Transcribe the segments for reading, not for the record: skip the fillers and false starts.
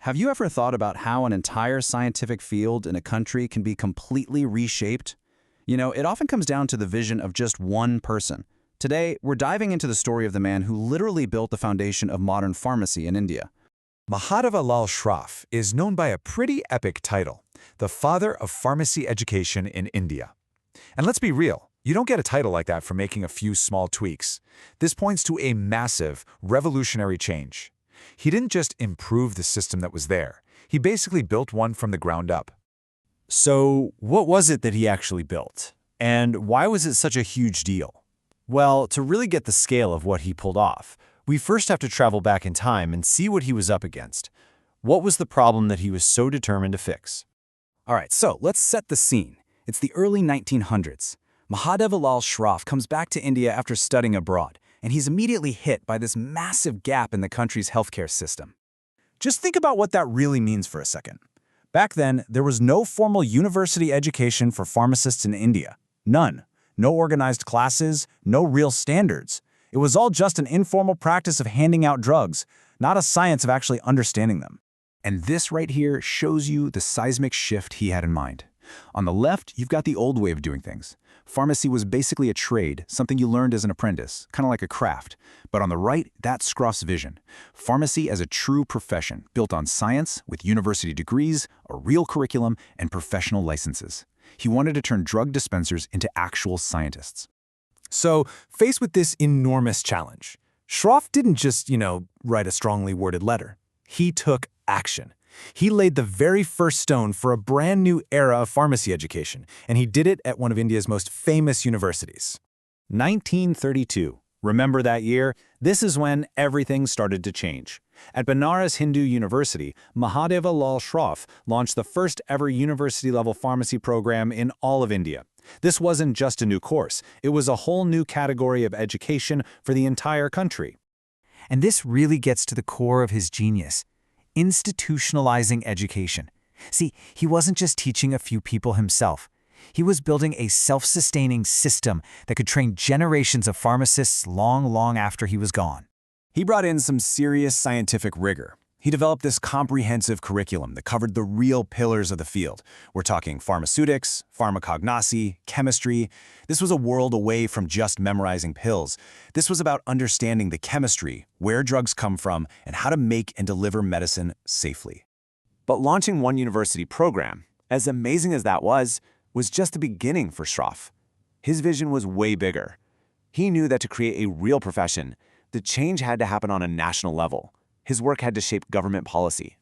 Have you ever thought about how an entire scientific field in a country can be completely reshaped? It often comes down to the vision of just one person. Today, we're diving into the story of the man who literally built the foundation of modern pharmacy in India. Mahadeva Lal Schroff is known by a pretty epic title, the father of pharmacy education in India. And let's be real, you don't get a title like that for making a few small tweaks. This points to a massive, revolutionary change. He didn't just improve the system that was there. He basically built one from the ground up. So, what was it that he actually built? And why was it such a huge deal? Well, to really get the scale of what he pulled off, we first have to travel back in time and see what he was up against. What was the problem that he was so determined to fix? All right, so let's set the scene. It's the early 1900s. Mahadeva Lal Schroff comes back to India after studying abroad, and he's immediately hit by this massive gap in the country's healthcare system. Just think about what that really means for a second. Back then, there was no formal university education for pharmacists in India. None. No organized classes, no real standards. It was all just an informal practice of handing out drugs, not a science of actually understanding them. And this right here shows you the seismic shift he had in mind. On the left, you've got the old way of doing things. Pharmacy was basically a trade, something you learned as an apprentice, kind of like a craft. But on the right, that's Schroff's vision. Pharmacy as a true profession, built on science, with university degrees, a real curriculum, and professional licenses. He wanted to turn drug dispensers into actual scientists. So, faced with this enormous challenge, Schroff didn't just, write a strongly worded letter. He took action. He laid the very first stone for a brand new era of pharmacy education, and he did it at one of India's most famous universities. 1932. Remember that year? This is when everything started to change. At Banaras Hindu University, Mahadeva Lal Schroff launched the first ever university-level pharmacy program in all of India. This wasn't just a new course, it was a whole new category of education for the entire country. And this really gets to the core of his genius: institutionalizing education. See, he wasn't just teaching a few people himself. He was building a self-sustaining system that could train generations of pharmacists long after he was gone. He brought in some serious scientific rigor. He developed this comprehensive curriculum that covered the real pillars of the field. We're talking pharmaceutics, pharmacognosy, chemistry. This was a world away from just memorizing pills. This was about understanding the chemistry, where drugs come from, and how to make and deliver medicine safely. But launching one university program, as amazing as that was just the beginning for Schroff. His vision was way bigger. He knew that to create a real profession, the change had to happen on a national level. His work had to shape government policy.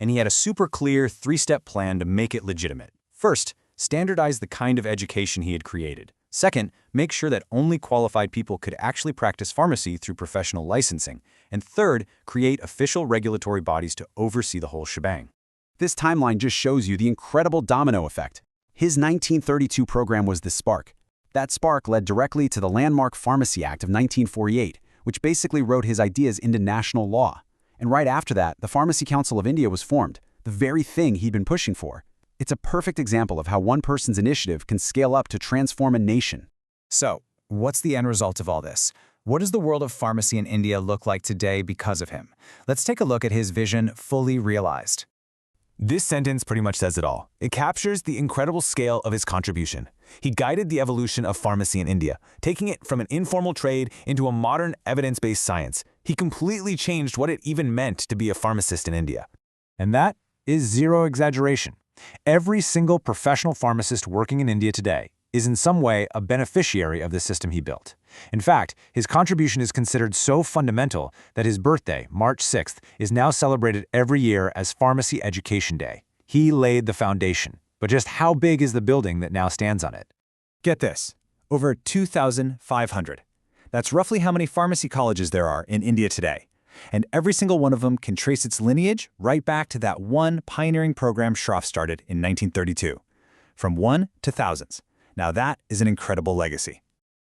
And he had a super clear three-step plan to make it legitimate. First, standardize the kind of education he had created. Second, make sure that only qualified people could actually practice pharmacy through professional licensing. And third, create official regulatory bodies to oversee the whole shebang. This timeline just shows you the incredible domino effect. His 1932 program was the spark. That spark led directly to the landmark Pharmacy Act of 1948, which basically wrote his ideas into national law. And right after that, the Pharmacy Council of India was formed, the very thing he'd been pushing for. It's a perfect example of how one person's initiative can scale up to transform a nation. So, what's the end result of all this? What does the world of pharmacy in India look like today because of him? Let's take a look at his vision fully realized. This sentence pretty much says it all. It captures the incredible scale of his contribution. He guided the evolution of pharmacy in India, taking it from an informal trade into a modern evidence-based science. He completely changed what it even meant to be a pharmacist in India. And that is zero exaggeration. Every single professional pharmacist working in India today is in some way a beneficiary of the system he built. In fact, his contribution is considered so fundamental that his birthday, March 6th, is now celebrated every year as Pharmacy Education Day. He laid the foundation. But just how big is the building that now stands on it? Get this, over 2,500. That's roughly how many pharmacy colleges there are in India today. And every single one of them can trace its lineage right back to that one pioneering program Schroff started in 1932. From one to thousands. Now that is an incredible legacy.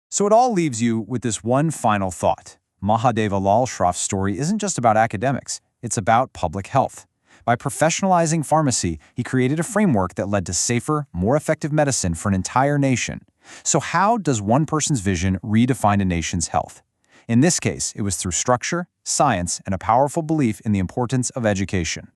So it all leaves you with this one final thought. Mahadeva Lal Schroff's story isn't just about academics, it's about public health. By professionalizing pharmacy, he created a framework that led to safer, more effective medicine for an entire nation. So how does one person's vision redefine a nation's health? In this case, it was through structure, science, and a powerful belief in the importance of education.